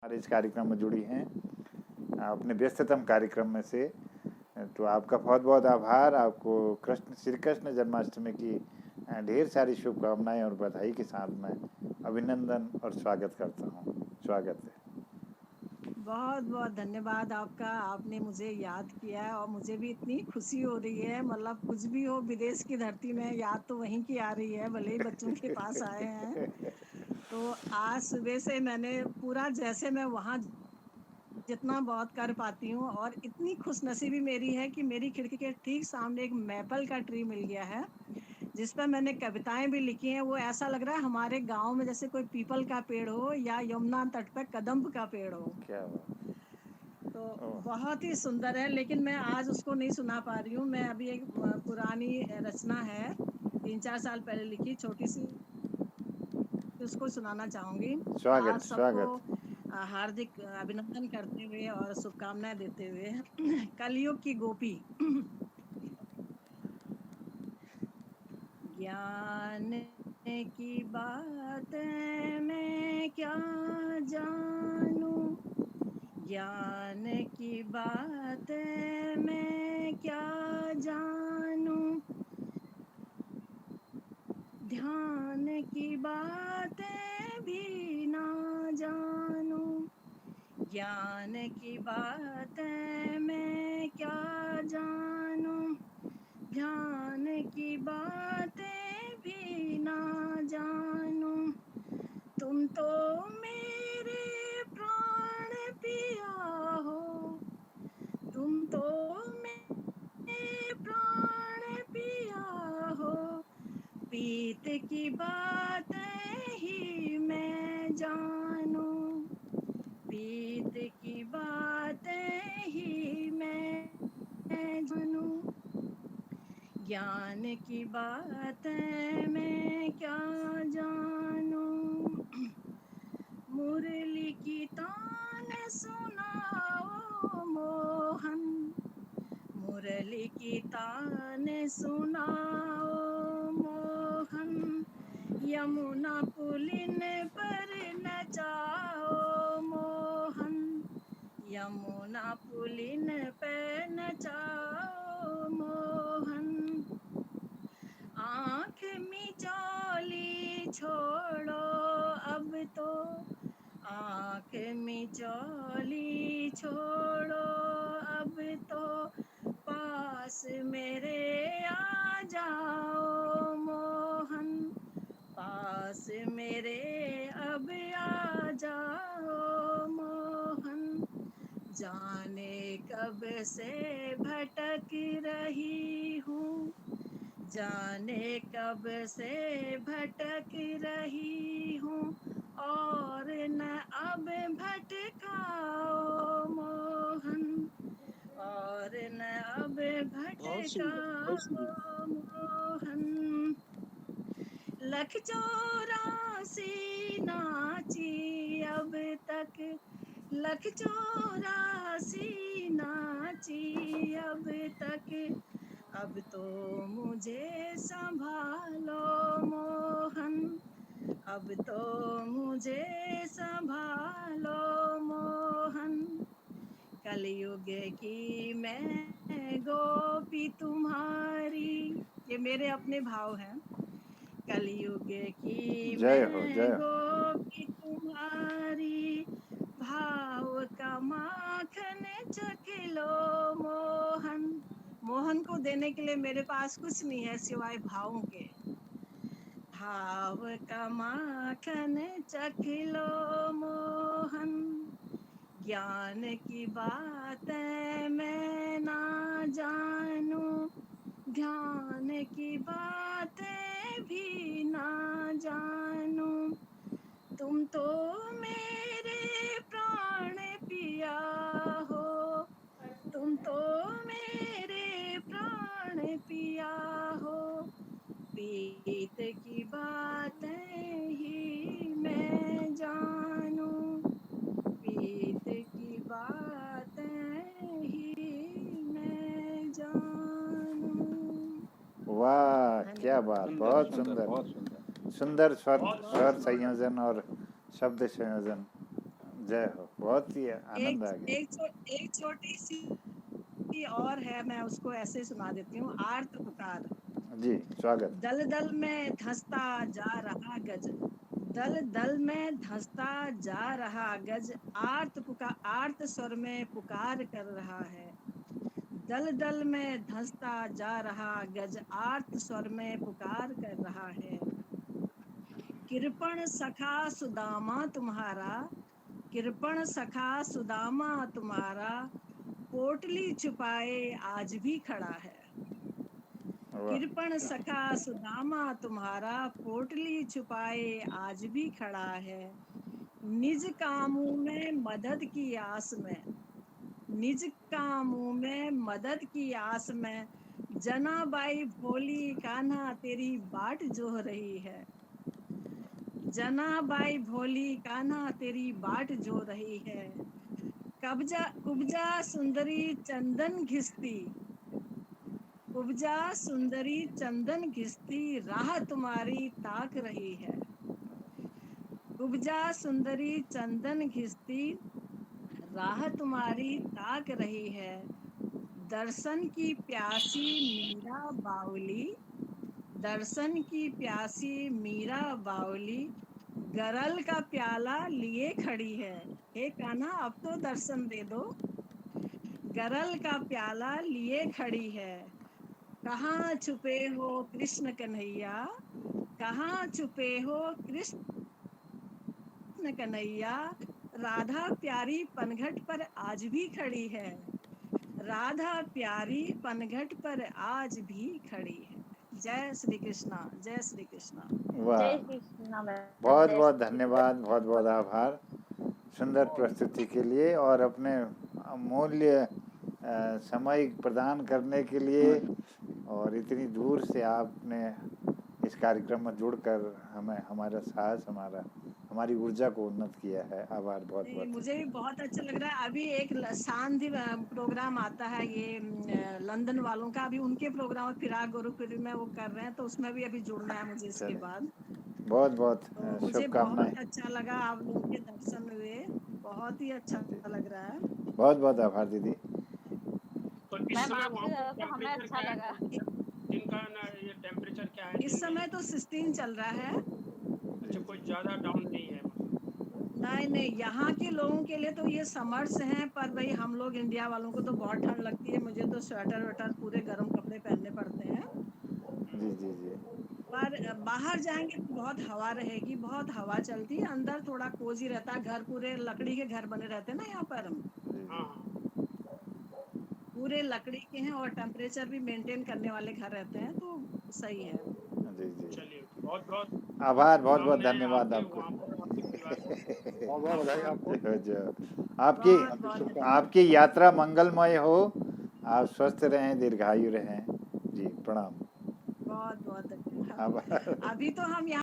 हमारे इस कार्यक्रम में जुड़ी हैं अपने व्यस्ततम कार्यक्रम में से। तो आपका बहुत बहुत आभार। आपको श्री कृष्ण जन्माष्टमी की ढेर सारी शुभकामनाएं और बधाई के साथ मैं अभिनंदन और स्वागत करता हूं। स्वागत है। बहुत बहुत धन्यवाद आपका। आपने मुझे याद किया है और मुझे भी इतनी खुशी हो रही है। मतलब कुछ भी हो, विदेश की धरती में याद तो वहीं की आ रही है, भले ही बच्चों के पास आए हैं। तो आज सुबह से मैंने पूरा, जैसे मैं वहाँ जितना बहुत कर पाती हूँ, और इतनी खुशनसीबी मेरी है कि मेरी खिड़की के ठीक सामने एक मैपल का ट्री मिल गया है, जिस पर मैंने कविताएं भी लिखी हैं। वो ऐसा लग रहा है हमारे गांव में जैसे कोई पीपल का पेड़ हो या यमुना तट पर कदम्ब का पेड़ हो। क्या बात। तो ओह, बहुत ही सुंदर है, लेकिन मैं आज उसको नहीं सुना पा रही हूँ। मैं अभी एक पुरानी रचना है, 3-4 साल पहले लिखी, छोटी सी, उसको सुनाना चाहूंगी। आप स्वागत सबको स्वागत। हार्दिक अभिनंदन करते हुए और शुभकामनाएं देते हुए। कलयुग की गोपी। ज्ञान की बात मैं क्या जानूं, ज्ञान की बात मैं क्या जानूं, ध्यान की बातें भी ना जानूं, ज्ञान की बातें मैं क्या जानूं, ध्यान की बातें भी ना जानूं। तुम तो मेरे प्राण पिया हो, तुम तो मेरे प्राण पिया हो, पीत की बात ही मैं जानूं, पीत की बात ही मैं जानूं, ज्ञान की बात मैं क्या जानूं। मुरली की तान सुनाओ मोहन, मुरली की तान सुनाओ मोहन, यमुना पुलिन पर नचाओ मोहन, यमुना पुलिन पर नचाओ मोहन। आँख मिचौली छोड़ो अब तो, आँख मिचौली छोड़ो अब तो, पास मेरे आ जाओ मोहन, पास मेरे अब आ जाओ मोहन। जाने कब से भटक रही हूँ, जाने कब से भटक रही हूँ, और न अब भटकाओ मोहन, और न अब बहुत सुंदर, बहुत सुंदर। भटकाओ मोहन। लख 84 नाची अब तक, लख 84 नाची अब तक, अब तो मुझे संभालो मोहन, अब तो मुझे संभालो मोहन। कलयुग की मैं गोपी तुम्हारी, ये मेरे अपने भाव हैं। कलयुग की जय हो मैं जय हो। गोपी तुम्हारी, भाव का माखन चख लो मोहन। मोहन को देने के लिए मेरे पास कुछ नहीं है सिवाय भावों के। भाव का माखन चख लो मोहन, ज्ञान की बात मैं ना जानूं, ध्यान की बातें भी ना जानूं। तुम तो मेरे प्राण पिया हो, तुम तो मेरे प्राण पिया हो, पीत की बातें ही मैं जानूं, पीत की बातें ही मैं जानूं। वाह क्या धन्यवाद। बात। सुंदर बहुत सुंदर, सुंदर, बहुत सुंदर। सुंदर स्वर बहुत बहुत स्वर सुंदर। बहुत संयोजन और शब्द संयोजन। जय हो। बहुत ही आनंद आ गया। एक छोटी सी और है, मैं उसको ऐसे सुना देती हूँ। आर्त पुकार। जी, स्वागत। दल दल में धंसता जा रहा गज, दल दल में धंसता जा रहा गज, आर्त स्वर में पुकार कर रहा है। दल दल में धंसता जा रहा गज, आर्त स्वर में पुकार कर रहा है। कृपण सखा सुदामा तुम्हारा, कृपण सखा सुदामा तुम्हारा, पोटली छुपाए आज भी खड़ा है। वाह, कृपण सखा सुदामा तुम्हारा, पोटली छुपाए आज भी खड़ा है। निज कामों में मदद की आस में, निज कामों में मदद की आस में, जनाबाई भोली कान्हा तेरी बाट जोह रही है। जनाबाई भोली कान्हा तेरी बाट जो रही है। कुब्जा सुंदरी चंदन घिसती, कुब्जा सुंदरी चंदन घिसती, राह तुम्हारी ताक रही है। कुब्जा सुंदरी चंदन घिसती, राह तुम्हारी ताक रही है। दर्शन की प्यासी मीरा बावली, दर्शन की प्यासी मीरा बावली, गरल का प्याला लिए खड़ी है। हे कान्हा अब तो दर्शन दे दो। गरल का प्याला लिए खड़ी है। कहाँ छुपे हो कृष्ण कन्हैया, कहाँ छुपे हो कृष्ण कन्हैया, राधा प्यारी पनघट पर आज भी खड़ी है। राधा प्यारी पनघट पर आज भी खड़ी है। जय श्री कृष्णा, जय श्री कृष्णा। वाह, जय श्री कृष्णा मैम। बहुत जय बहुत श्री कृष्णा। धन्यवाद, बहुत बहुत आभार सुंदर प्रस्तुति के लिए और अपने अमूल्य समय प्रदान करने के लिए, और इतनी दूर से आपने इस कार्यक्रम में जुड़कर हमें हमारा साहस, हमारी ऊर्जा को उन्नत किया है। आभार, बहुत नहीं, बहुत। मुझे भी बहुत अच्छा लग रहा है। अभी एक सांधि प्रोग्राम आता है ये लंदन वालों का, अभी उनके प्रोग्राम फिराक गुरुकुल में वो कर रहे हैं, तो उसमें भी अभी जुड़ना है मुझे इसके चलिए, बाद। बहुत बहुत तो मुझे शुभकामनाएं। बहुत अच्छा लगा, आप लोगों के दर्शन हुए, बहुत ही अच्छा लग रहा है। बहुत बहुत आभार दीदी। तो इस मैम समय आपसे वहाँ ज्यादा पर तो हमें टेम्परेचर अच्छा क्या है? लगा। दिन का ना ये टेम्परेचर क्या है? इस समय तो 16 चल रहा है। अच्छा, कोई ज्यादा डाउन नहीं है? नहीं नहीं, यहाँ के लोगों के लिए तो ये समर्स हैं, पर भाई हम लोग इंडिया वालों को तो बहुत ठंड लगती है। मुझे तो स्वेटर वेटर पूरे गर्म कपड़े पहनने पड़ते हैं। जी जी जी। पर बाहर जाएंगे तो बहुत हवा रहेगी, बहुत हवा चलती है। अंदर थोड़ा कोजी रहता है, घर पूरे लकड़ी के घर बने रहते हैं ना यहाँ पर, हाँ, पूरे लकड़ी के हैं और टेम्परेचर भी मेंटेन करने वाले घर रहते हैं, तो सही है। जी जी, चलिए बहुत बहुत आभार, बहुत बहुत हमने धन्यवाद आपके आपको। वहाँ पर आपके परिवार को बहुत बहुत बधाई आपको। जो बहुत बहुत आपकी आपकी यात्रा मंगलमय हो, आप स्वस्थ रहें, दीर्घायु रहें। जी, प्रणाम। बहुत बहुत धन्यवाद। आभार। अभी तो हम यहाँ